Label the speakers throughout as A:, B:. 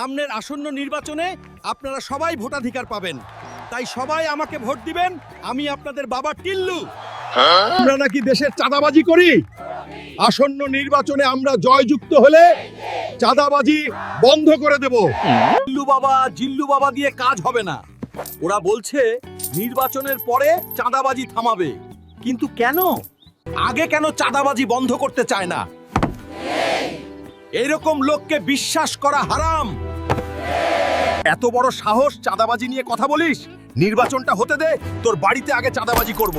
A: সামনের আসন্ন নির্বাচনে আপনারা সবাই ভোটাধিকার পাবেন, তাই সবাই আমাকে ভোট দিবেন। আমি আপনাদের বাবা টিল্লু। আমরা নাকি দেশের চাঁদাবাজি করি। আসন্ন নির্বাচনে আমরা জয়যুক্ত হলে চাঁদাবাজি বন্ধ করে দেব। জিল্লু বাবা দিয়ে কাজ হবে না। ওরা বলছে নির্বাচনের পরে চাঁদাবাজি থামাবে, কিন্তু কেন? আগে কেন চাঁদাবাজি বন্ধ করতে চায় না? এরকম লোককে বিশ্বাস করা হারাম। এত বড় সাহস, চাঁদাবাজি নিয়ে কথা বলিস? নির্বাচনটা হতে দে, তোর বাড়িতে আগে চাঁদাবাজি করব।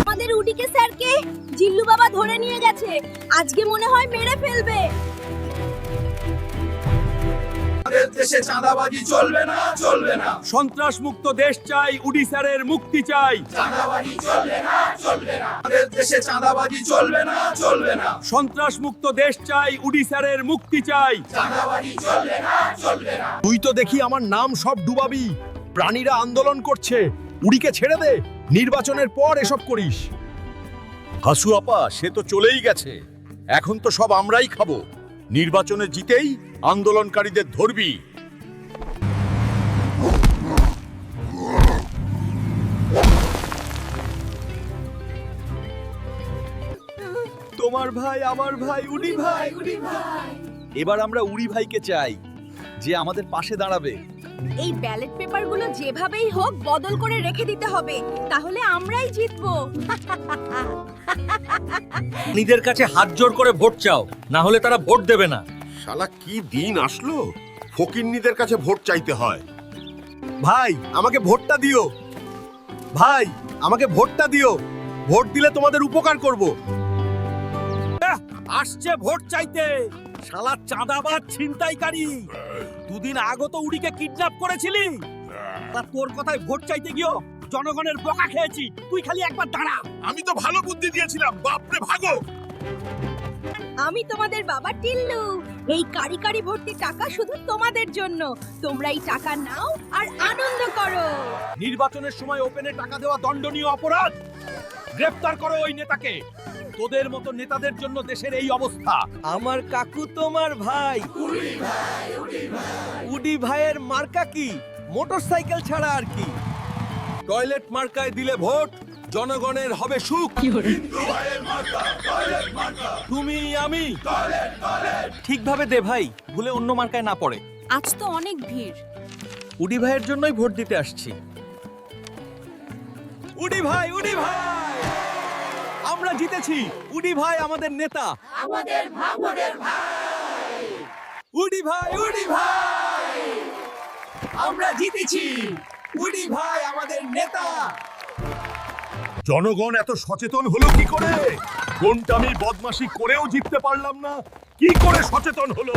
B: আমাদের উডিকে স্যারকে জিল্লু বাবা ধরে নিয়ে গেছে। আজকে মনে হয় মেরে ফেলবে।
C: দেশে চাঁদাবাজি চলবে না, চলবে না।
A: সন্ত্রাস মুক্ত দেশ চাই, উডি স্যারের মুক্তি চাই।
C: চাঁদাবাজি চলবে না, চলবে না। আমাদের দেশে চাঁদাবাজি চলবে না, চলবে না।
A: সন্ত্রাস মুক্ত দেশ চাই, উডি স্যারের মুক্তি চাই।
C: চাঁদাবাজি চলবে না, চলবে না।
A: তুই তো দেখি আমার নাম সব ডুবাবি। প্রাণীরা আন্দোলন করছে, উডিকে ছেড়ে দে। নির্বাচনের পর এসব করিস। হাসু আপা সে তো চলেই গেছে, এখন তো সব আমরাই খাবো। নির্বাচনে জিতেই আন্দোলনকারীদের ধরবি। তোমার ভাই, আমার ভাই, উডি ভাই। এবার আমরা উডি ভাইকে চাই, যে আমাদের পাশে দাঁড়াবে।
B: এই ব্যালট পেপারগুলো যেভাবেই হোক বদল করে রেখে দিতে হবে, তাহলে আমরাই জিতবো।
A: নিজের কাছে হাত জোড় করে ভোট চাও, না হলে তারা ভোট দেবে না।
D: শালা কি দিন আসলো, ফকিন্নিদের কাছে ভোট চাইতে হয়।
A: ভাই আমাকে ভোটটা দিও, ভাই আমাকে ভোটটা দিও। ভোট দিলে তোমাদের উপকার করব। আসছে ভোট চাইতে, শালা চাঁদাবাজ ছিনতাইকারী। দুদিন আগে তো উড়িকে কিডন্যাপ করেছিলি। তা তোর কথায় ভোট চাইতে গিয়েও জনগণের বোকা খেয়েছি। তুই খালি একবার দাঁড়া।
D: আমি তো ভালো বুদ্ধি দিয়েছিলাম, বাপরে ভাগো।
B: আমি তোমাদের বাবা টিল্লু। এই কারি কারি ভর্তি টাকা শুধু তোমাদের জন্য। তোমরা এই টাকা নাও আর আনন্দ করো।
A: নির্বাচনের সময় ওপেনে টাকা দেওয়া দণ্ডনীয় অপরাধ। গ্রেফতার করো ওই নেতাকে। তোদের মতো নেতাদের জন্য দেশের এই অবস্থা। আমার কাকু তোমার ভাই উডি ভাইয়ের মার্কা কি? মোটরসাইকেল ছাড়া আর কি? টয়লেট মার্কায় দিলে ভোট, জনগণের হবে সুখ। তুমি আমি ঠিকভাবে দে ভাই, ভুলে অন্য মার্কায় না পড়ে।
B: আজ তো অনেক ভিড়।
A: উডি ভাইয়ের জন্যই ভোট দিতে আসছি। উডি ভাই, উডি ভাই, আমরা জিতেছি। উডি ভাই আমাদের নেতা।
C: আমাদের ভাই।
A: উডি ভাই, উডি ভাই,
C: আমরা জিতেছি। উডি ভাই আমাদের নেতা।
A: জনগণ এত সচেতন হলো কি করে? কোনটা আমি বদমাশি করেও জিততে পারলাম না, কি করে সচেতন হলো?